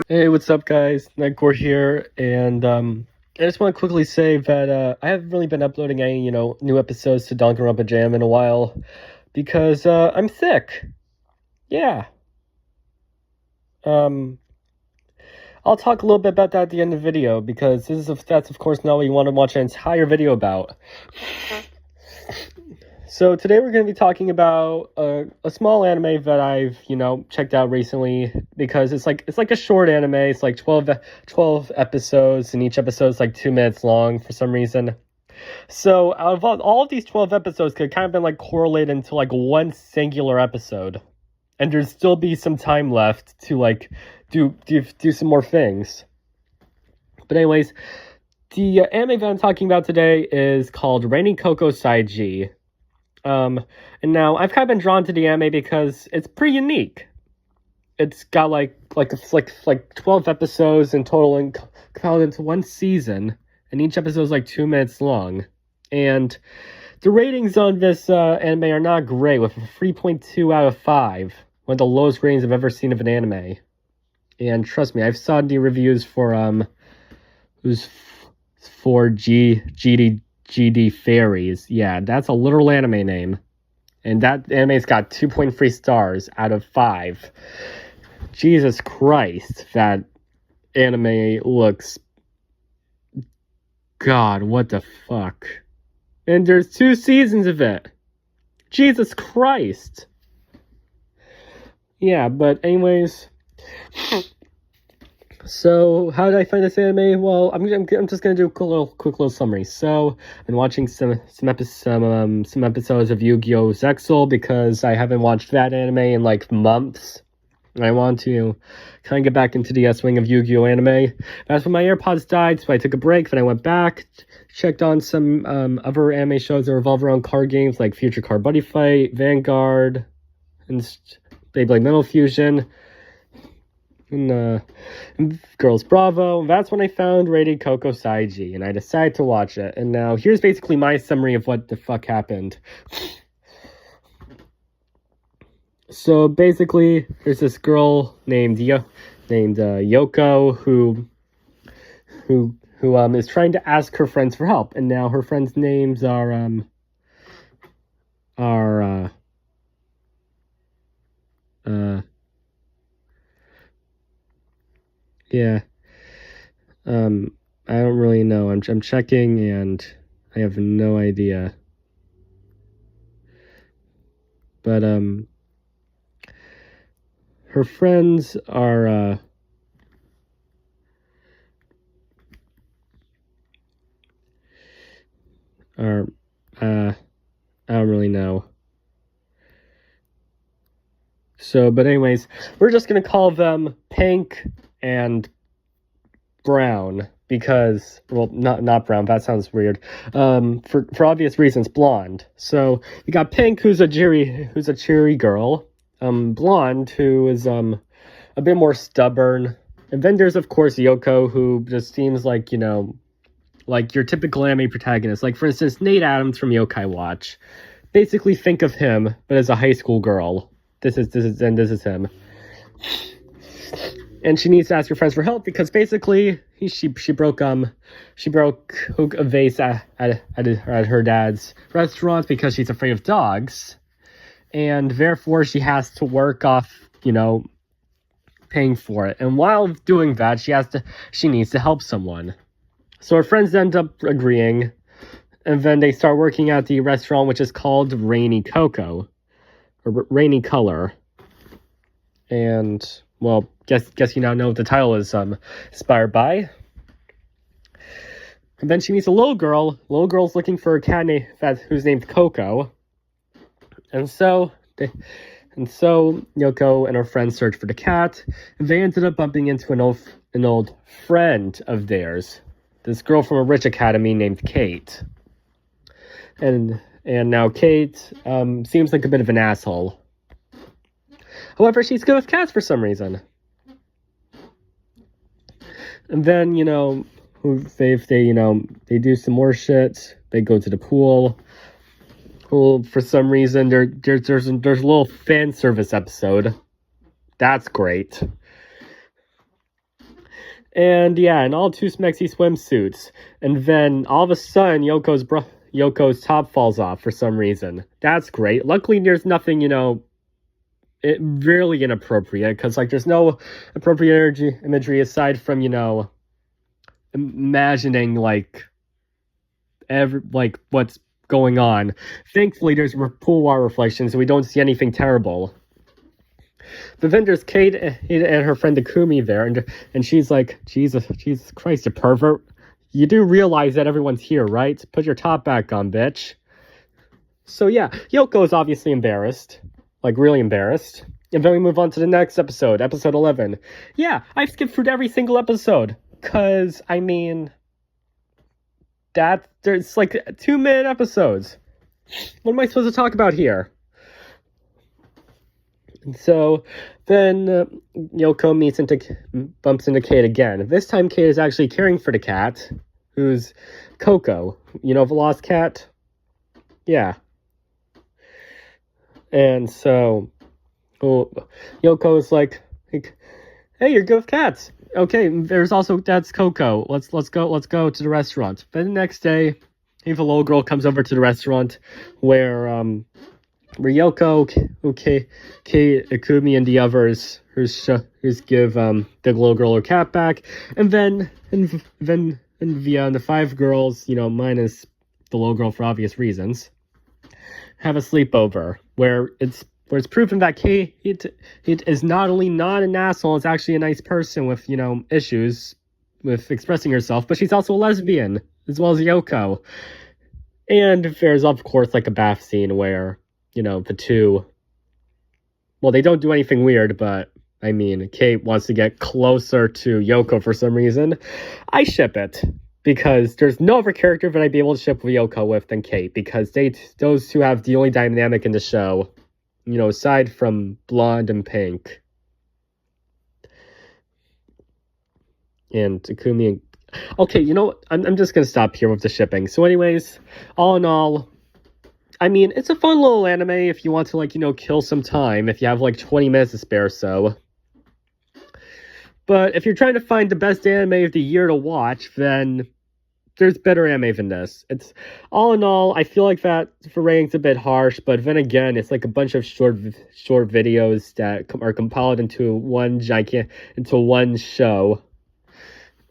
Hey, what's up, guys? Nightcore here, and I just want to quickly say that I haven't really been uploading any, new episodes to Danganronpa Jam in a while because I'm sick. Yeah. Um, I'll talk a little bit about that at the end of the video because that's of course not what you want to watch an entire video about. So today we're going to be talking about a small anime that I've, checked out recently because it's like a short anime. It's like 12 episodes, and each episode's like 2 minutes long for some reason. So out of all of these 12 episodes could kind of been like correlated into like one singular episode. And there'd still be some time left to like do some more things. But anyways, the anime that I'm talking about today is called Rainy Coco sideG. And now I've kind of been drawn to the anime because it's pretty unique. It's got like 12 episodes in total and compiled into one season, and each episode is like 2 minutes long. And the ratings on this anime are not great, with a 3.2 out of 5, one of the lowest ratings I've ever seen of an anime. And trust me, I've saw the reviews for who's for GD Fairies. Yeah, that's a literal anime name. And that anime's got 2.3 stars out of 5. Jesus Christ, that anime looks... God, what the fuck? And there's 2 seasons of it. Jesus Christ. Yeah, but anyways... So, how did I find this anime? Well, I'm just gonna do a quick little summary. So, I've been watching some episodes of Yu-Gi-Oh! Zexal because I haven't watched that anime in like months. I want to kind of get back into the swing of Yu-Gi-Oh! Anime. That's when my AirPods died, so I took a break. Then I went back, checked on some other anime shows that revolve around card games like Future Card Buddy Fight, Vanguard, and Beyblade Metal Fusion. And Girls Bravo. That's when I found Rainy Coco sideG, and I decided to watch it. And now here's basically my summary of what the fuck happened. So basically, there's this girl named Yoko who is trying to ask her friends for help, and now her friends' names are yeah. I don't really know. I'm checking and I have no idea. But her friends are I don't really know. So, but anyways, we're just gonna call them Pink and Brown because, well, not brown. That sounds weird. For obvious reasons, blonde. So you got Pink, who's a cheery girl. Blonde, who is a bit more stubborn. And then there's of course Yoko, who just seems like like your typical anime protagonist. Like for instance, Nate Adams from Yokai Watch. Basically, think of him, but as a high school girl. This is him. And she needs to ask her friends for help because basically she broke a vase at her dad's restaurant because she's afraid of dogs, and therefore she has to work off paying for it. And while doing that, she needs to help someone. So her friends end up agreeing, and then they start working at the restaurant, which is called Rainy Coco or Rainy Color. And well, guess you now know what the title is inspired by. And then she meets a little girl. Little girl's looking for a cat who's named Coco. And so Yoko and her friends search for the cat, and they ended up bumping into an old friend of theirs. This girl from a rich academy named Kate. And now Kate seems like a bit of an asshole. However, she's good with cats for some reason. And then, they do some more shit. They go to the pool. well, for some reason, there's a little fan service episode. That's great. And yeah, and all two smexy swimsuits. And then all of a sudden, Yoko's top falls off for some reason. That's great. Luckily, there's nothing, really inappropriate, because like there's no appropriate imagery aside from, imagining like what's going on. Thankfully, there's pool water reflections, so we don't see anything terrible. But then there's Kate and her friend Akumi there, and she's like, Jesus Christ, a pervert. You do realize that everyone's here, right? Put your top back on, bitch. So yeah, Yoko is obviously embarrassed. Like, really embarrassed. And then we move on to the next episode, episode 11. Yeah, I've skipped through every single episode. Because, I mean, there's like 2-minute episodes. What am I supposed to talk about here? So then Yoko bumps into Kate again. This time Kate is actually caring for the cat, who's Coco. You know, the lost cat? Yeah. And so Yoko is like, hey, you're good with cats. Okay, that's Coco. Let's go to the restaurant. Then the next day, the little girl comes over to the restaurant where Yoko, Kate, Akumi, and the others who's give the little girl her cat back, and then the 5 girls, minus the little girl for obvious reasons, have a sleepover where it's proven that Kate is not only not an asshole, it's actually a nice person with issues with expressing herself, but she's also a lesbian as well as Yoko. And there's of course like a bath scene where the two, well, they don't do anything weird, but I mean, Kate wants to get closer to Yoko for some reason. I ship it, because there's no other character that I'd be able to ship Yoko with than Kate, because those two have the only dynamic in the show, aside from Blonde and Pink. And Takumi and... Okay, I'm just gonna stop here with the shipping. So anyways, all in all, I mean, it's a fun little anime if you want to, kill some time, if you have, 20 minutes to spare so. But if you're trying to find the best anime of the year to watch, then there's better anime than this. It's, all in all, I feel like that for rating's a bit harsh, but then again, it's like a bunch of short videos that are compiled into one show.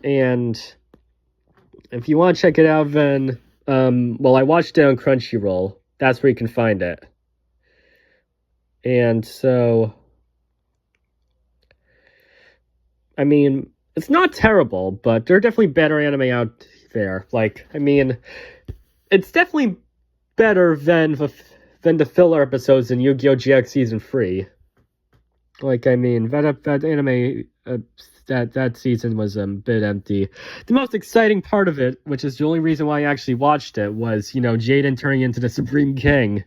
And if you want to check it out, then, I watched it on Crunchyroll. That's where you can find it. And so, I mean, it's not terrible, but there are definitely better anime out there. It's definitely better than the filler episodes in Yu-Gi-Oh! GX Season 3. That anime, that season was a bit empty. The most exciting part of it, which is the only reason why I actually watched it, was, Jaden turning into the Supreme King.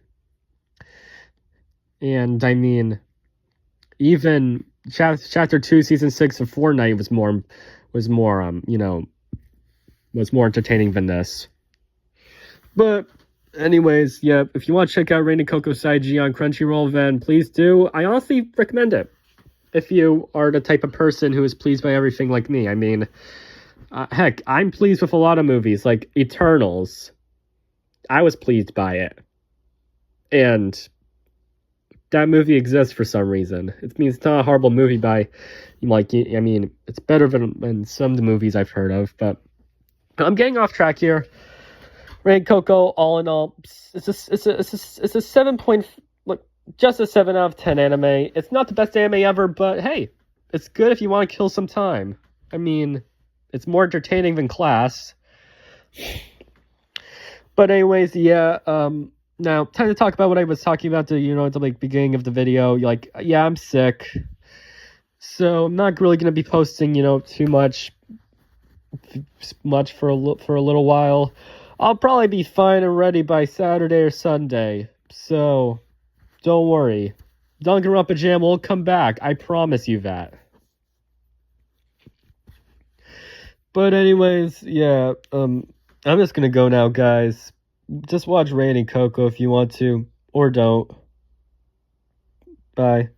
And, even Chapter 2, Season 6 of Fortnite was more entertaining than this. But, anyways, yeah, if you want to check out Rainy Coco sideG on Crunchyroll, then please do. I honestly recommend it. If you are the type of person who is pleased by everything like me. Heck, I'm pleased with a lot of movies, like Eternals. I was pleased by it. And that movie exists for some reason. It means it's not a horrible movie it's better than some of the movies I've heard of, but I'm getting off track here. Rain Coco, all in all, it's a 7 point... Just a 7 out of 10 anime. It's not the best anime ever, but hey, it's good if you want to kill some time. It's more entertaining than Class. But anyways, yeah, now, time to talk about what I was talking about at the beginning of the video. Yeah, I'm sick. So, I'm not really going to be posting, too much for a little while. I'll probably be fine and ready by Saturday or Sunday. So... don't worry. Danganronpa Jam will come back. I promise you that. But anyways, yeah, I'm just gonna go now, guys. just watch Rain and Coco if you want to, or don't. Bye.